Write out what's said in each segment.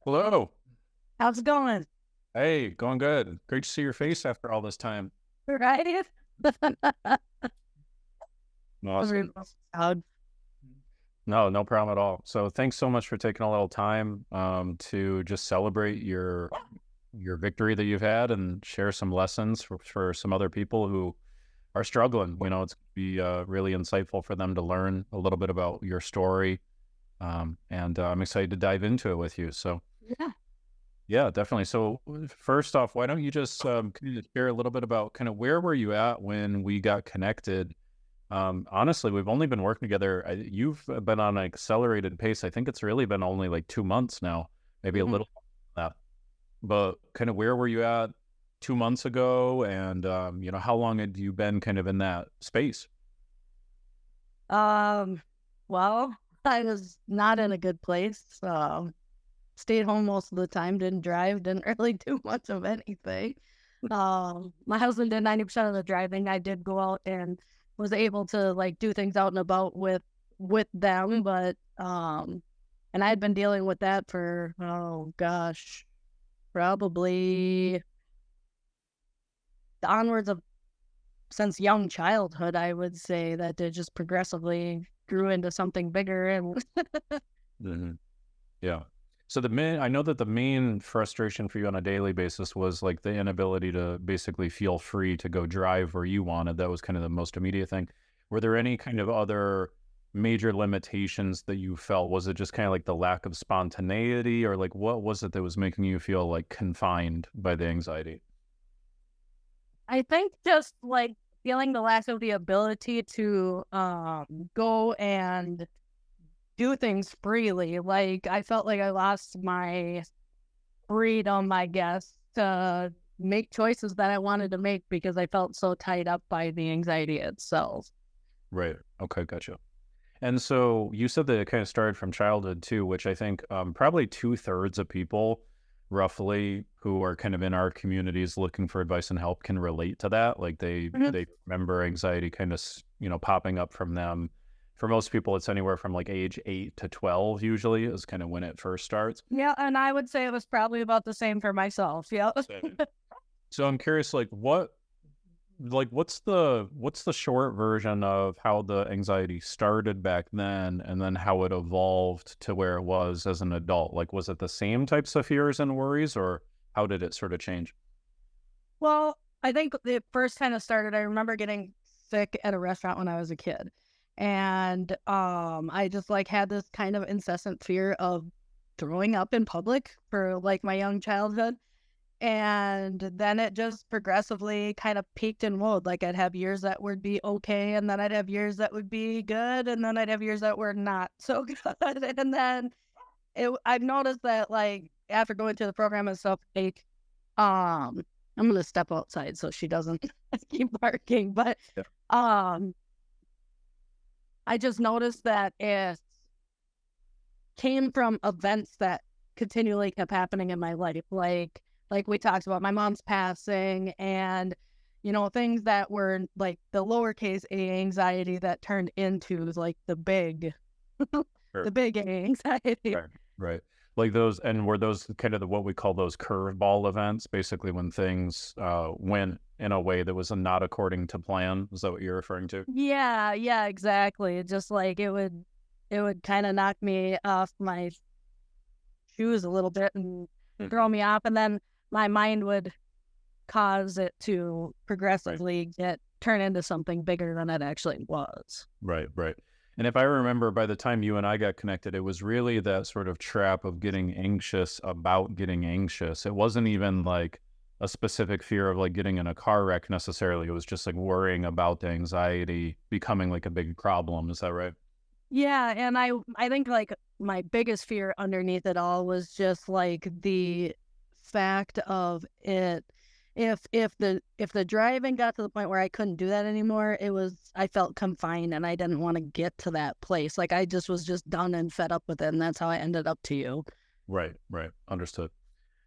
Hello. How's it going? Hey, going good. Great to see your face after all this time. Right? Awesome. Proud. No, no problem at all. So thanks so much for taking a little time to just celebrate your victory that you've had and share some lessons for some other people who are struggling. It's be really insightful for them to learn a little bit about your story. And I'm excited to dive into it with you. So Yeah. yeah, definitely. So first off, why don't you just can you just share a little bit about kind of where were you at when we got connected? Honestly, we've only been working together. You've been on an accelerated pace. I think it's really been only like 2 months now, maybe a Mhm. little more than that. But kind of where were you at 2 months ago? And, how long had you been kind of in that space? Um, well, I was not in a good place. Stayed home most of the time, didn't drive, didn't really do much of anything. My husband did 90% of the driving. I did go out and was able to like do things out and about with them, but and I had been dealing with that for oh gosh, probably the onwards of since young childhood, I would say that it just progressively grew into something bigger and Hmm. Yeah. So I know that the main frustration for you on a daily basis was like the inability to basically feel free to go drive where you wanted. That was kind of the most immediate thing. Were there any kind of other major limitations that you felt? Was it just kind of like the lack of spontaneity, or like what was it that was making you feel like confined by the anxiety? I think just like feeling the lack of the ability to go and do things freely. Like I felt like I lost my freedom, I guess, to make choices that I wanted to make because I felt so tied up by the anxiety itself. Right. Okay, gotcha. And so you said that it kind of started from childhood too, which I think probably 2/3 of people roughly who are kind of in our communities looking for advice and help can relate to that. Like they Mhm. they remember anxiety kind of popping up from them. For most people, it's anywhere from like age 8 to 12 usually is kind of when it first starts. Yeah, and I would say it was probably about the same for myself. Yeah. Same. So I'm curious, what's the short version of how the anxiety started back then and then how it evolved to where it was as an adult? Like, was it the same types of fears and worries, or how did it sort of change? Well, I think it first kind of started, I remember getting sick at a restaurant when I was a kid. And I just like had this kind of incessant fear of throwing up in public for like my young childhood. And then it just progressively kind of peaked and would. Like I'd have years that would be okay, and then I'd have years that would be good, and then I'd have years that were not so good. And then I've noticed that like after going through the program and stuff, like I'm gonna step outside so she doesn't keep barking. But Yeah. um I just noticed that it came from events that continually kept happening in my life. Like we talked about my mom's passing and things that were like the lowercase a anxiety that turned into like the big Sure. the big A anxiety. Right. Right. Like those, and were those kind of what we call those curveball events, basically when things went in a way that was not according to plan? Is that what you're referring to? Yeah, yeah, exactly. It just like it would kind of knock me off my shoes a little bit and throw Mhm. me off, and then my mind would cause it to Right. progressively get turn into something bigger than it actually was. Right, right. And if I remember, by the time you and I got connected, it was really that sort of trap of getting anxious about getting anxious. It wasn't even like a specific fear of like getting in a car wreck necessarily. It was just like worrying about the anxiety becoming like a big problem. Is that right? Yeah, and I think like my biggest fear underneath it all was just like the fact of it if the driving got to the point where I couldn't do that anymore, I felt confined and I didn't want to get to that place. Like I just was just done and fed up with it, and that's how I ended up to you. Right, right. Understood.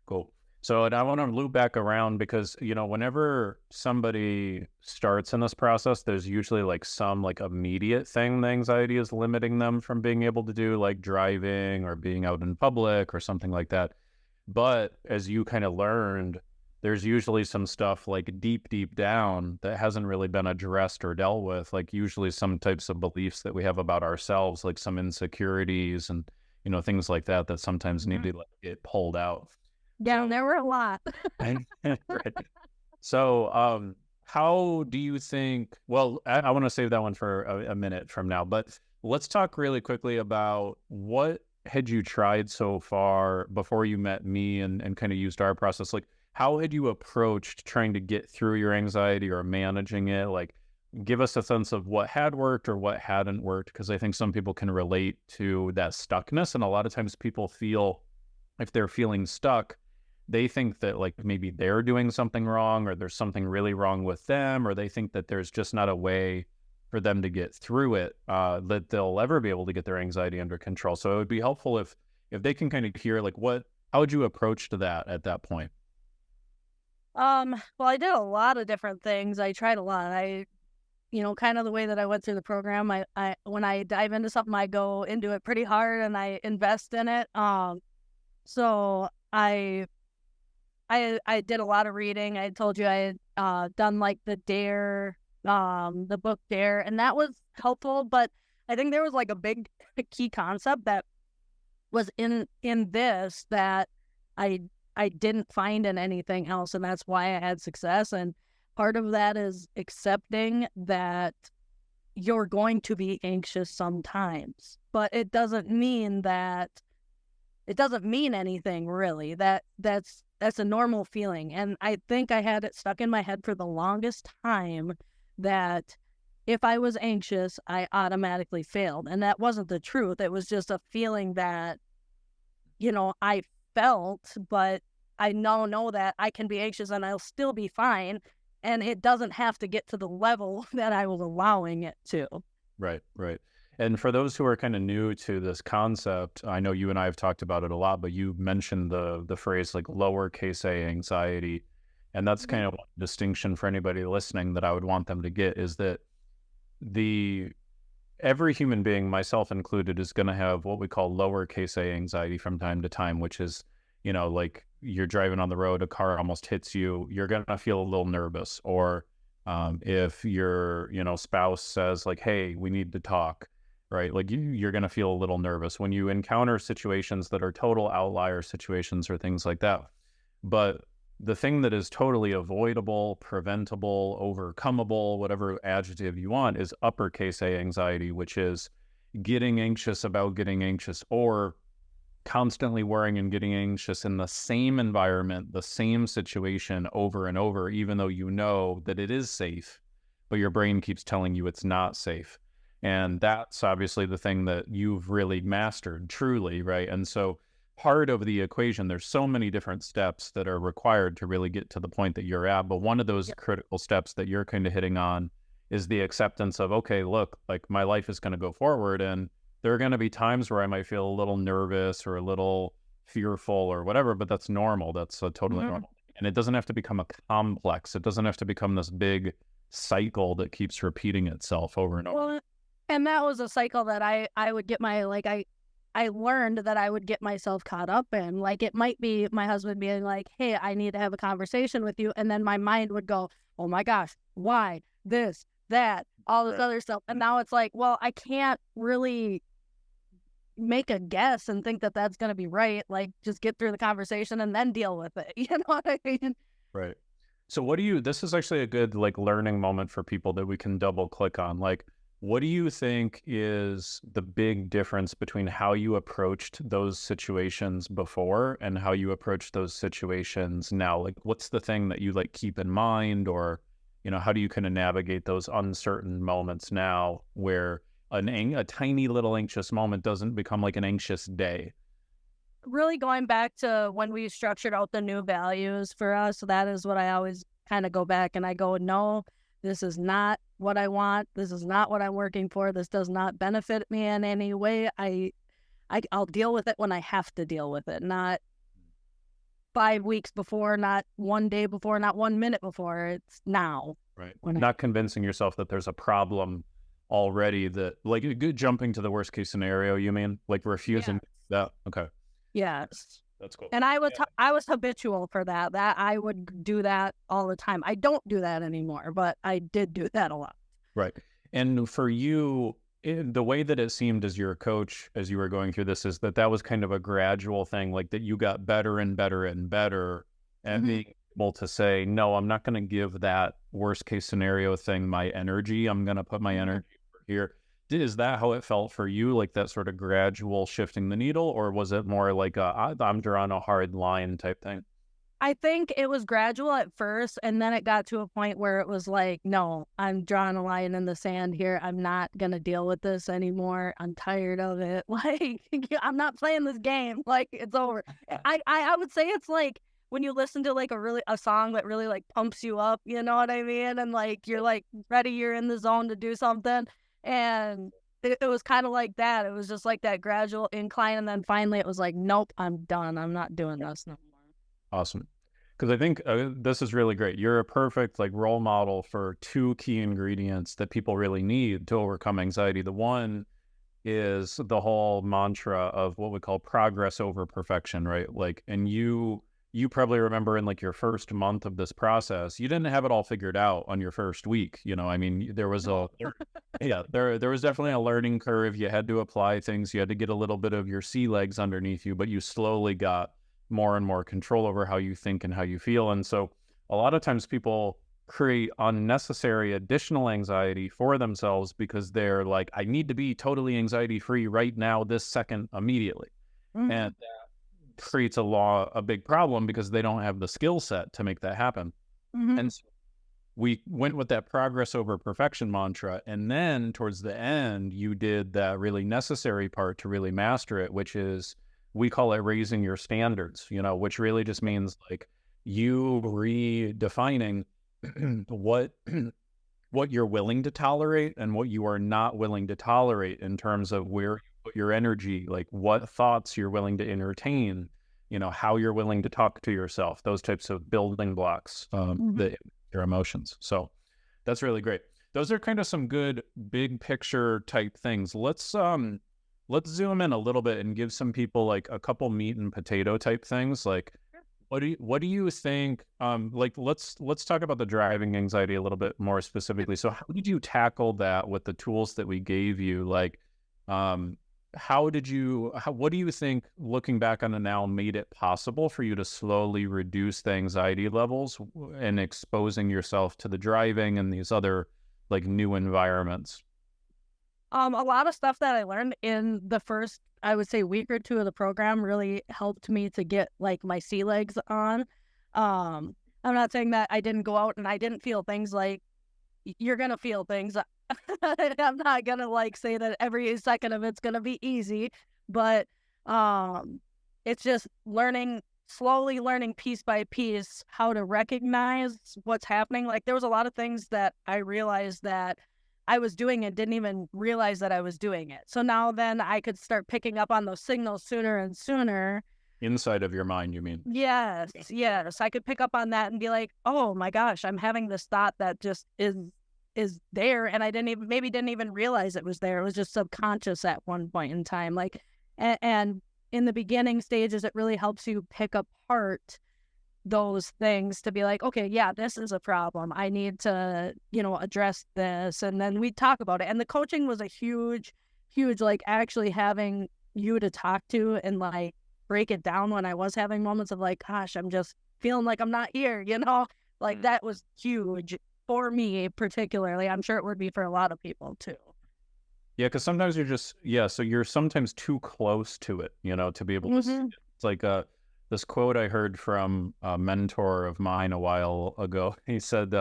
Cool. So, and I want to loop back around because, whenever somebody starts in this process, there's usually like some like immediate thing the anxiety is limiting them from being able to do, like driving or being out in public or something like that. But as you kind of learned, there's usually some stuff like deep, deep down that hasn't really been addressed or dealt with, like usually some types of beliefs that we have about ourselves, like some insecurities and, things like that, that sometimes need Mhm. to like get pulled out. Yeah, So and there were a lot. right. So, how do you think? Well, I want to save that one for a minute from now, but let's talk really quickly about what had you tried so far before you met me and kind of used our process. Like, how had you approached trying to get through your anxiety or managing it? Like, give us a sense of what had worked or what hadn't worked, because I think some people can relate to that stuckness, and a lot of times people feel if they're feeling stuck they think that like maybe they're doing something wrong or there's something really wrong with them, or they think that there's just not a way for them to get through it, that they'll ever be able to get their anxiety under control. So it would be helpful if they can kind of hear like how would you approach to that at that point? Well, I did a lot of different things. I tried a lot. Kind of the way that I went through the program, I when I dive into something, I go into it pretty hard and I invest in it. So I did a lot of reading. I told you I had done like the book Dare, and that was helpful. But I think there was like a big key concept that was in this that I I didn't find in anything else, and that's why I had success. And part of that is accepting that you're going to be anxious sometimes, but it doesn't mean anything really. That's a normal feeling. And I think I had it stuck in my head for the longest time that if I was anxious, I automatically failed. And that wasn't the truth. It was just a feeling that, I felt, but I now know that I can be anxious and I'll still be fine. And it doesn't have to get to the level that I was allowing it to. Right, right. And for those who are kind of new to this concept, I know you and I have talked about it a lot, but you mentioned the phrase like lowercase a anxiety. And that's kind Mhm. of one distinction for anybody listening that I would want them to get is that the every human being, myself included, is going to have what we call lowercase a anxiety from time to time, which is, like you're driving on the road, a car almost hits you, you're going to feel a little nervous. Or if your, spouse says like, hey, we need to talk, right? Like you're going to feel a little nervous when you encounter situations that are total outlier situations or things like that. But the thing that is totally avoidable, preventable, overcomable, whatever adjective you want, is uppercase A anxiety, which is getting anxious about getting anxious or constantly worrying and getting anxious in the same environment, the same situation over and over, even though you know that it is safe, but your brain keeps telling you it's not safe. And that's obviously the thing that you've really mastered truly, right? And so part of the equation, there's so many different steps that are required to really get to the point that you're at. But one of those Yep. critical steps that you're kind of hitting on is the acceptance of, okay, look, like my life is going to go forward and there are going to be times where I might feel a little nervous or a little fearful or whatever, but that's normal. That's totally Mhm. normal. And it doesn't have to become a complex. It doesn't have to become this big cycle that keeps repeating itself over and over. Well, and that was a cycle that I would get I learned that I would get myself caught up in. Like it might be my husband being like, "Hey, I need to have a conversation with you," and then my mind would go, "Oh my gosh, why this, that, all this Right. other stuff?" And now it's like, well, I can't really make a guess and think that that's going to be right. Like, just get through the conversation and then deal with it. You know what I mean? Right. So this is actually a good like learning moment for people that we can double click on. Like, what do you think is the big difference between how you approached those situations before and how you approach those situations now? Like, what's the thing that you like keep in mind, or, how do you kind of navigate those uncertain moments now where a tiny little anxious moment doesn't become like an anxious day? Really going back to when we structured out the new values for us, that is what I always kind of go back and I go, no, this is not what I want. This is not what I'm working for. This does not benefit me in any way. I'll deal with it when I have to deal with it, not 5 weeks before, not 1 day before, not 1 minute before. It's now. Right. When Not convincing yourself that there's a problem already, that like jumping to the worst case scenario, you mean? Like refusing that? Okay. Yes. That's cool. And I was habitual for that. That I would do that all the time. I don't do that anymore, but I did do that a lot. Right. And for you, the way that it seemed as your coach, as you were going through this, is that that was kind of a gradual thing, like that you got better and better and better at being able to say, no, I'm not going to give that worst case scenario thing my energy. I'm going to put my energy over here. Is that how it felt for you, like that sort of gradual shifting the needle, or was it more like I'm drawing a hard line type thing? I think it was gradual at first, and then it got to a point where it was like, no, I'm drawing a line in the sand here. I'm not going to deal with this anymore. I'm tired of it. Like, I'm not playing this game. Like, it's over. I would say it's like when you listen to like a song that really like pumps you up, you know what I mean? And like, you're like ready, you're in the zone to do something. And it was kind of like that. It was just like that gradual incline. And then finally it was like, nope, I'm done. I'm not doing this no more. Awesome. Because I think this is really great. You're a perfect like role model for two key ingredients that people really need to overcome anxiety. The one is the whole mantra of what we call progress over perfection, right? Like, and you probably remember in like your first month of this process, you didn't have it all figured out on your first week. You know, I mean, there was there was definitely a learning curve. You had to apply things. You had to get a little bit of your sea legs underneath you, but you slowly got more and more control over how you think and how you feel. And so a lot of times people create unnecessary additional anxiety for themselves because they're like, I need to be totally anxiety free right now, this second, immediately. And that creates a big problem because they don't have the skill set to make that happen. And so we went with that progress over perfection mantra. And then towards the end, you did that really necessary part to really master it, which is, we call it raising your standards, you know, which really just means like you redefining what you're willing to tolerate and what you are not willing to tolerate in terms of where you put your energy, like what thoughts you're willing to entertain, you know, how you're willing to talk to yourself, those types of building blocks, your emotions. So that's really great. Those are kind of some good big picture type things. Let's zoom in a little bit and give some people like a couple meat and potato type things. Like, what do you think? Like, let's talk about the driving anxiety a little bit more specifically. So, how did you tackle that with the tools that we gave you? Like, what do you think, looking back on it now, made it possible for you to slowly reduce the anxiety levels and exposing yourself to the driving and these other like new environments? A lot of stuff that I learned in the first, I would say, week or two of the program really helped me to get like my sea legs on. I'm not saying that I didn't go out and I didn't feel things. Like, you're going to feel things. I'm not going to like say that every second of it's going to be easy, but it's just slowly learning piece by piece how to recognize what's happening. Like, there was a lot of things that I realized that I was doing and didn't even realize that I was doing it. So now then I could start picking up on those signals sooner and sooner. Inside of your mind, you mean? Yes. I could pick up on that and be like, oh my gosh, I'm having this thought that just is there, and I didn't even realize it was there. It was just subconscious at one point in time. Like, and in the beginning stages, it really helps you pick apart those things to be like, okay, yeah, this is a problem. I need to, address this. And then we talk about it. And the coaching was a huge, like actually having you to talk to and like break it down when I was having moments of like, gosh, I'm just feeling like I'm not here, like that was huge for me particularly. I'm sure it would be for a lot of people too. Yeah, because sometimes so you're sometimes too close to it, to be able to see it. It's like this quote I heard from a mentor of mine a while ago. He said,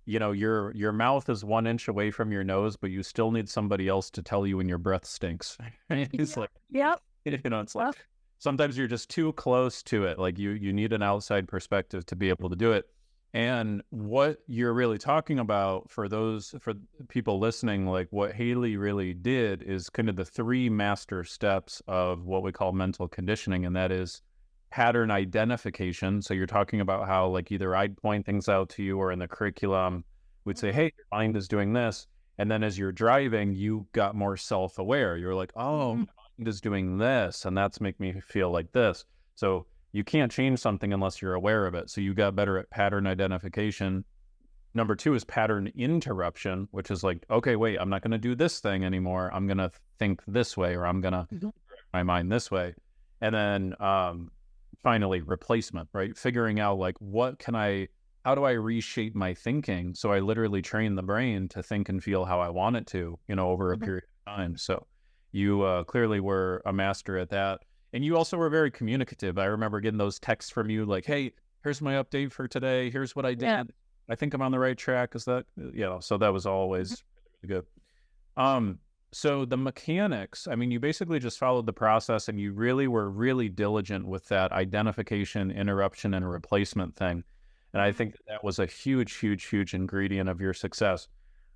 your mouth is 1 inch away from your nose, but you still need somebody else to tell you when your breath stinks. It's like, yep. It's like sometimes you're just too close to it. Like you need an outside perspective to be able to do it. And what you're really talking about for people listening, like what Haley really did is kind of the 3 master steps of what we call mental conditioning. And that is pattern identification. So you're talking about how like either I'd point things out to you or in the curriculum we'd say, hey, your mind is doing this. And then as you're driving, you got more self-aware. You're like, oh, my mind is doing this, and that's making me feel like this. So you can't change something unless you're aware of it. So you got better at pattern identification. Number two is pattern interruption, which is like, okay, wait, I'm not going to do this thing anymore. I'm going to think this way, or I'm going to direct my mind this way. And then finally, replacement, right? Figuring out like, how do I reshape my thinking? So I literally train the brain to think and feel how I want it to, over a period of time. So you clearly were a master at that. And you also were very communicative. I remember getting those texts from you like, hey, here's my update for today. Here's what I did. Yeah. I think I'm on the right track. Is that, so that was always really good. So the mechanics, I mean, you basically just followed the process and you really were really diligent with that identification, interruption, and replacement thing. And I think that was a huge, huge, huge ingredient of your success.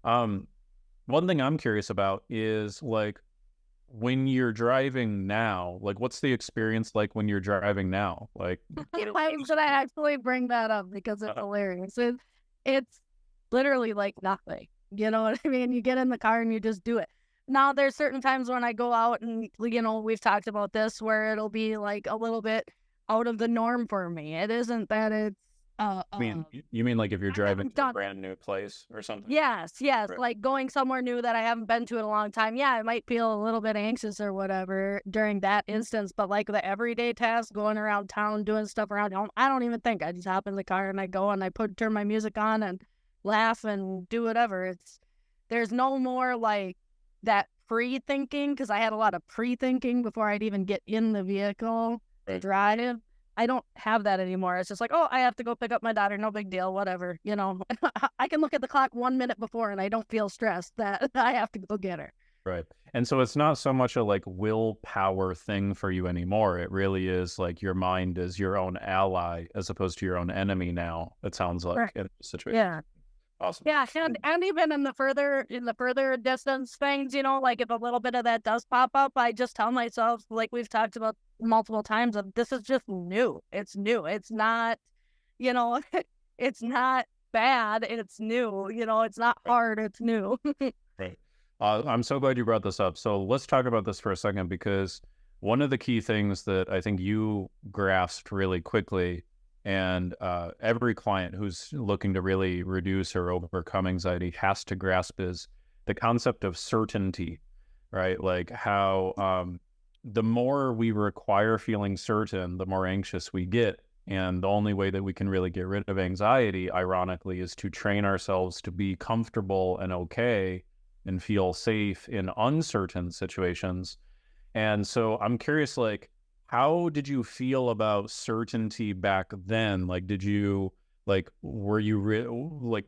One thing I'm curious about is like, when you're driving now, like what's the experience like when you're driving now? Like, why should I actually bring that up? Because it's hilarious. It's literally like nothing. You know what I mean? You get in the car and you just do it. Now, there's certain times when I go out and, we've talked about this, where it'll be like a little bit out of the norm for me. It isn't that it's, you mean like if you're driving to a brand new place or something? Yes. Right. Like going somewhere new that I haven't been to in a long time. Yeah, I might feel a little bit anxious or whatever during that instance, but like the everyday task, going around town, doing stuff around home, I don't even think. I just hop in the car and I go and I turn my music on and laugh and do whatever. There's no more like that pre-thinking, because I had a lot of pre-thinking before I'd even get in the vehicle to drive. I don't have that anymore. It's just like, oh, I have to go pick up my daughter. No big deal. Whatever. I can look at the clock 1 minute before and I don't feel stressed that I have to go get her. Right. And so it's not so much a like willpower thing for you anymore. It really is like your mind is your own ally as opposed to your own enemy now, it sounds like, in this situation. Yeah. Awesome. Yeah, and even in the further distance things, like if a little bit of that does pop up, I just tell myself, like we've talked about multiple times, of this is just new. It's new. It's not, it's not bad. It's new. It's not hard. It's new. Right. I'm so glad you brought this up. So let's talk about this for a second, because one of the key things that I think you grasped really quickly, and every client who's looking to really reduce or overcome anxiety has to grasp, is the concept of certainty, right? Like how the more we require feeling certain, the more anxious we get. And the only way that we can really get rid of anxiety, ironically, is to train ourselves to be comfortable and okay and feel safe in uncertain situations. And so I'm curious, like, how did you feel about certainty back then? Like, were you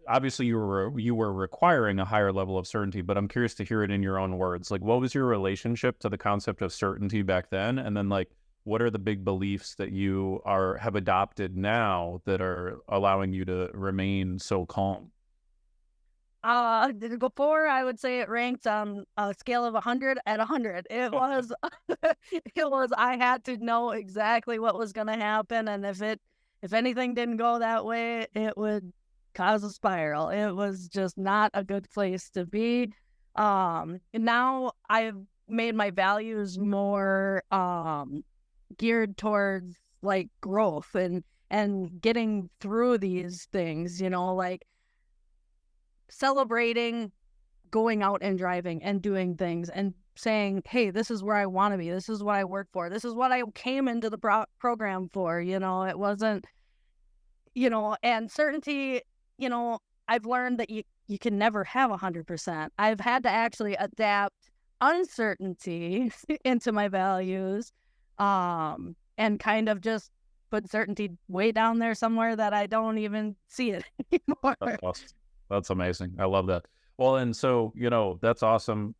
obviously you were requiring a higher level of certainty, but I'm curious to hear it in your own words. Like, what was your relationship to the concept of certainty back then? And then like, what are the big beliefs that you have adopted now that are allowing you to remain so calm? Before, I would say it ranked on a scale of 100 at 100. It was, I had to know exactly what was going to happen. And if anything didn't go that way, it would cause a spiral. It was just not a good place to be. Now I've made my values more, geared towards like growth and getting through these things, like celebrating going out and driving and doing things and saying, hey, this is where I want to be. This is what I work for. This is what I came into the program for. It wasn't, and certainty, I've learned that you can never have 100%. I've had to actually adapt uncertainty into my values, and kind of just put certainty way down there somewhere that I don't even see it anymore. That's awesome. That's amazing. I love that. Well, and so, that's awesome.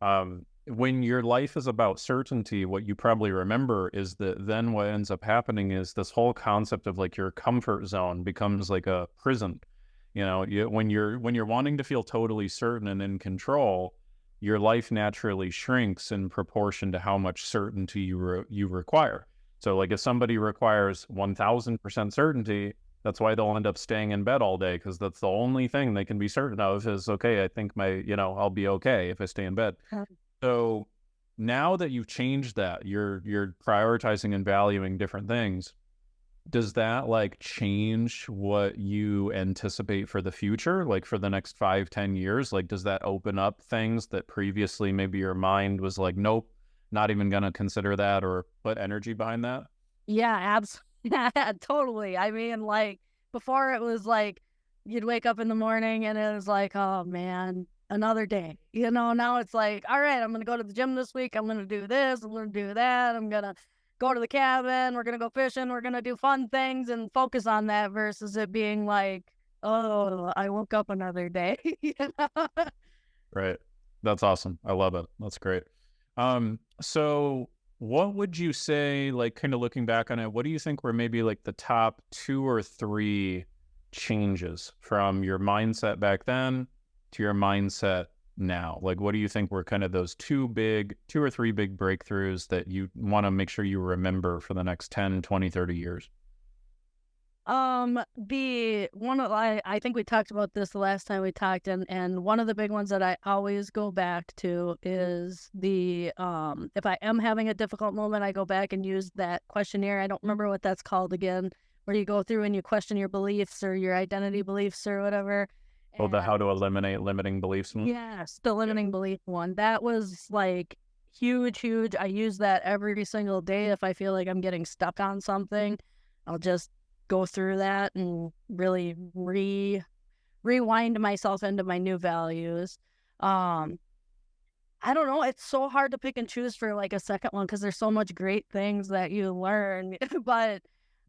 When your life is about certainty, what you probably remember is that then what ends up happening is this whole concept of like your comfort zone becomes like a prison. When you're wanting to feel totally certain and in control, your life naturally shrinks in proportion to how much certainty you require. So like if somebody requires 1000% certainty, that's why they'll end up staying in bed all day, because that's the only thing they can be certain of is, okay, I think I'll be okay if I stay in bed. So now that you've changed that, you're prioritizing and valuing different things. Does that like change what you anticipate for the future, like for the next 5, 10 years? Like, does that open up things that previously maybe your mind was like, nope, not even going to consider that or put energy behind that? Yeah, absolutely. Yeah, totally. I mean, like before it was like you'd wake up in the morning and it was like, oh man, another day. Now it's like, all right, I'm gonna go to the gym this week. I'm gonna do this. I'm gonna do that. I'm gonna go to the cabin. We're gonna go fishing. We're gonna do fun things and focus on that versus it being like, oh, I woke up another day. Right. That's awesome. I love it. That's great. So what would you say, like kind of looking back on it, what do you think were maybe like the top 2 or 3 changes from your mindset back then to your mindset now? Like, what do you think were kind of those 2 or 3 big breakthroughs that you want to make sure you remember for the next 10, 20, 30 years? The one of I think we talked about this the last time we talked, and one of the big ones that I always go back to is the if I am having a difficult moment, I go back and use that questionnaire. I don't remember what that's called again, where you go through and you question your beliefs or your identity beliefs or whatever. Oh, the And how to eliminate limiting beliefs one? yes, the limiting belief one. That was like huge, huge. I use that every single day if I feel like I'm getting stuck on something. I'll just go through that and really rewind myself into my new values. Um, I don't know. It's so hard to pick and choose for like a second one because there's so much great things that you learn. But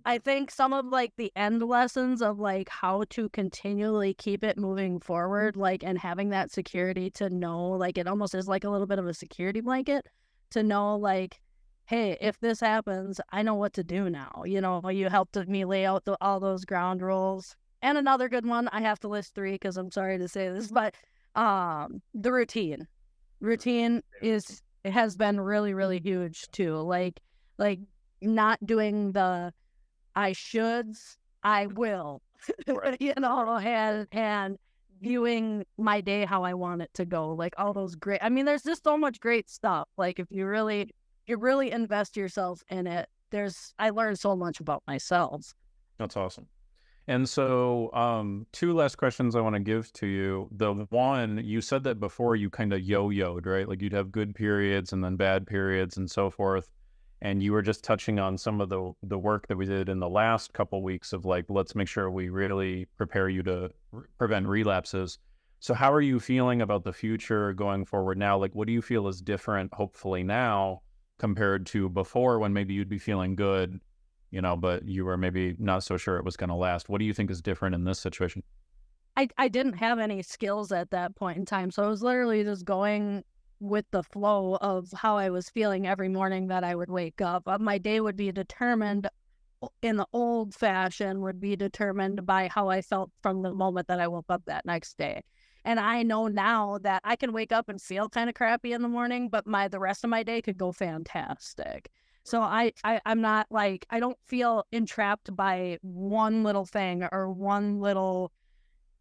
I think some of like the end lessons of like how to continually keep it moving forward, like and having that security to know, like it almost is like a little bit of a security blanket to know, like, hey, if this happens, I know what to do now. You helped me lay out all those ground rules. And another good one, I have to list 3 because I'm sorry to say this, but the routine it has been really, really huge too. Like not doing the I shoulds, I will, Right. and viewing my day how I want it to go. Like all those great, I mean, there's just so much great stuff. Like if you really invest yourself in it, I learned so much about myself. That's awesome. And so, 2 last questions I want to give to you. The one, you said that before you kind of yo-yoed, right? Like you'd have good periods and then bad periods and so forth. And you were just touching on some of the work that we did in the last couple weeks of like, let's make sure we really prepare you to prevent relapses. So how are you feeling about the future going forward now? Like, what do you feel is different, hopefully now, compared to before when maybe you'd be feeling good, but you were maybe not so sure it was going to last? What do you think is different in this situation? I didn't have any skills at that point in time. So I was literally just going with the flow of how I was feeling every morning that I would wake up. My day would be determined in the old fashion, would be determined by how I felt from the moment that I woke up that next day. And I know now that I can wake up and feel kind of crappy in the morning, but the rest of my day could go fantastic. So I'm not like, I don't feel entrapped by one little thing or one little,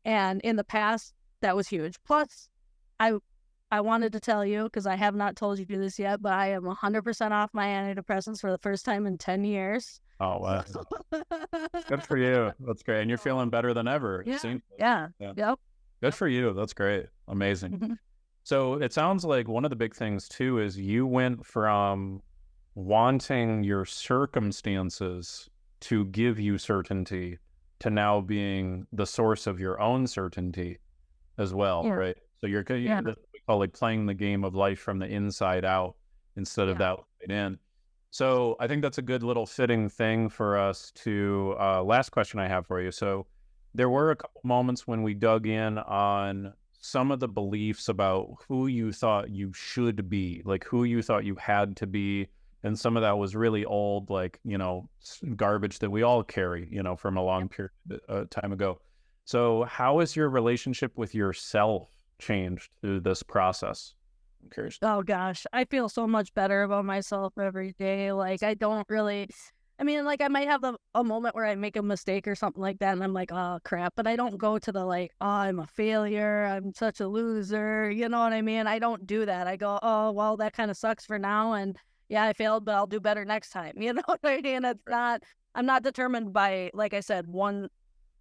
and in the past that was huge. Plus I wanted to tell you, because I have not told you this yet, but I am 100% off my antidepressants for the first time in 10 years. Oh, wow. Good for you. That's great. And you're feeling better than ever. Yeah. Seems. Yeah. Yeah. Yep. Good for you. That's great. Amazing. So it sounds like one of the big things too is you went from wanting your circumstances to give you certainty to now being the source of your own certainty as well, Yeah. right? So you're Yeah. what we call like playing the game of life from the inside out instead of the Yeah. outside in. So I think that's a good little fitting thing for us to, last question I have for you. So there were a couple moments when we dug in on some of the beliefs about who you thought you should be, like who you thought you had to be. And some of that was really old, like, garbage that we all carry, from a long period of time ago. So how has your relationship with yourself changed through this process? I'm curious. Oh gosh, I feel so much better about myself every day. Like I don't really I mean, like I might have a moment where I make a mistake or something like that and I'm like, oh crap. But I don't go to the like, oh, I'm a failure, I'm such a loser. You know what I mean? I don't do that. I go, oh well, that kind of sucks for now. And yeah, I failed, but I'll do better next time. You know what I mean? It's not I'm not determined by, like I said, one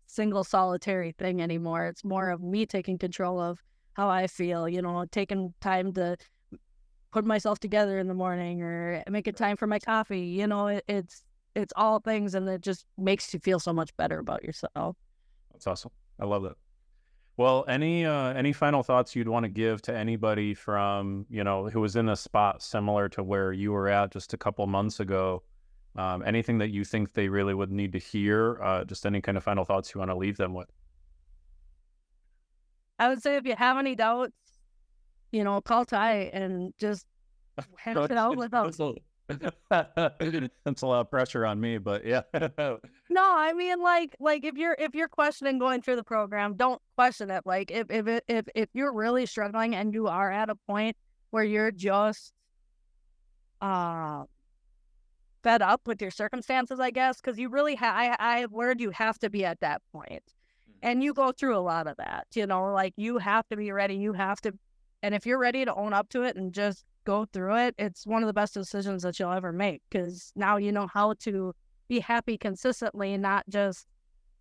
single solitary thing anymore. It's more of me taking control of how I feel, taking time to put myself together in the morning or make a time for my coffee. It's all things, and it just makes you feel so much better about yourself. That's awesome. I love that. Well, any final thoughts you'd want to give to anybody from, who was in a spot similar to where you were at just a couple months ago? Anything that you think they really would need to hear? Just any kind of final thoughts you want to leave them with? I would say if you have any doubts, call Ty and just hash it out with them. That's a lot of pressure on me, but yeah. No, I mean like if you're questioning going through the program, don't question it. Like if you're really struggling and you are at a point where you're just uh fed up with your circumstances, I guess, because you really I've learned you have to be at that point. And you go through a lot of that, like you have to be ready. You have to, and if you're ready to own up to it and just go through it, it's one of the best decisions that you'll ever make because now you know how to be happy consistently, not just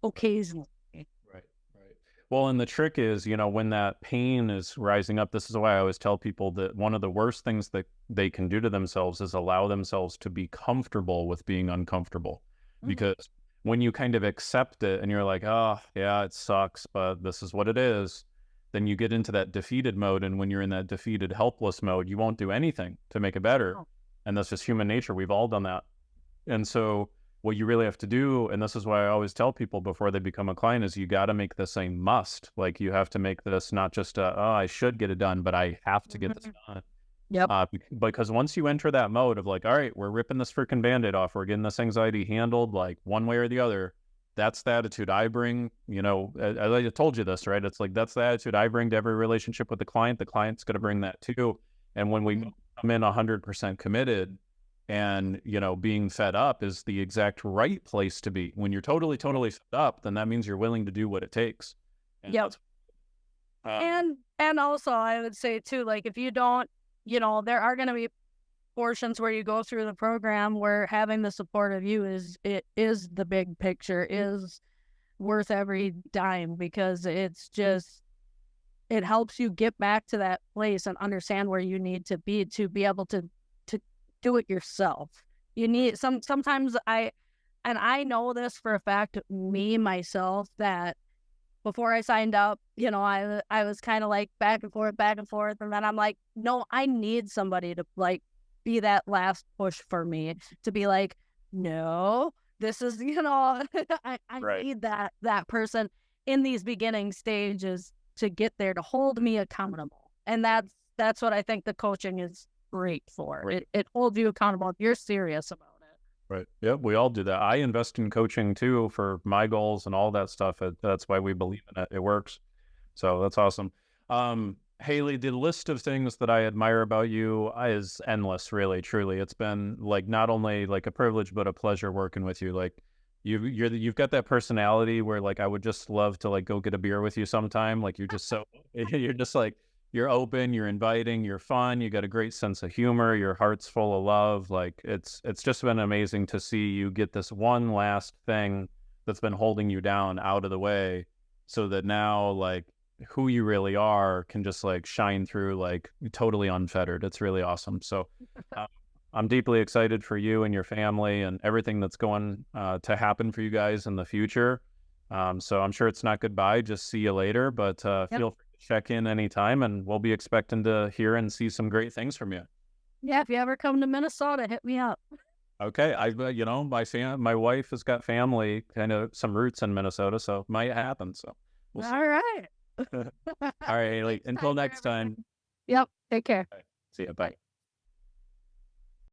occasionally. Right, right. Well, and the trick is, when that pain is rising up, this is why I always tell people that one of the worst things that they can do to themselves is allow themselves to be comfortable with being uncomfortable. Because when you kind of accept it and you're like, oh, yeah, it sucks, but this is what it is, then you get into that defeated mode. And when you're in that defeated, helpless mode, you won't do anything to make it better. And that's just human nature. We've all done that. And so what you really have to do, and this is why I always tell people before they become a client, is you got to make this a must. Like you have to make this not just oh, I should get it done, but I have to get this done. Yep. Because once you enter that mode of like, all right, we're ripping this freaking Band-Aid off, we're getting this anxiety handled like one way or the other. That's the attitude I bring, as I told you this, right? It's like, that's the attitude I bring to every relationship with the client. The client's going to bring that too. And when we come in 100% committed and, being fed up is the exact right place to be. When you're totally, totally fed up, then that means you're willing to do what it takes. And yep. And also I would say too, like if you don't, there are going to be portions where you go through the program where having the support of you is the big picture, is worth every dime, because it's just, it helps you get back to that place and understand where you need to be able to do it yourself. You need sometimes I know this for a fact, myself, that before I signed up, I was kind of like back and forth. And then I'm like, no, I need somebody to like be that last push for me to be like, no, this is, I Right. need that person in these beginning stages to get there, to hold me accountable. And that's what I think the coaching is great for. Right. It holds you accountable if you're serious about it. Right. Yep. We all do that. I invest in coaching too for my goals and all that stuff. That's why we believe in it. It works. So that's awesome. Haley, the list of things that I admire about you is endless, really, truly. It's been like not only like a privilege, but a pleasure working with you. Like you've got that personality where like I would just love to like go get a beer with you sometime. Like you're just so you're just like, you're open, you're inviting, you're fun, you got a great sense of humor, your heart's full of love. Like it's just been amazing to see you get this one last thing that's been holding you down out of the way, so that now like who you really are can just like shine through like totally unfettered. It's really awesome. So I'm deeply excited for you and your family and everything that's going to happen for you guys in the future. So I'm sure it's not goodbye, just see you later, but feel free to check in anytime, and we'll be expecting to hear and see some great things from you. Yeah, if you ever come to Minnesota, hit me up. Okay, my wife has got family, kind of some roots in Minnesota, so it might happen. So we'll all right. All right, Haley. Until next time. Yep. Take care. See ya. Bye.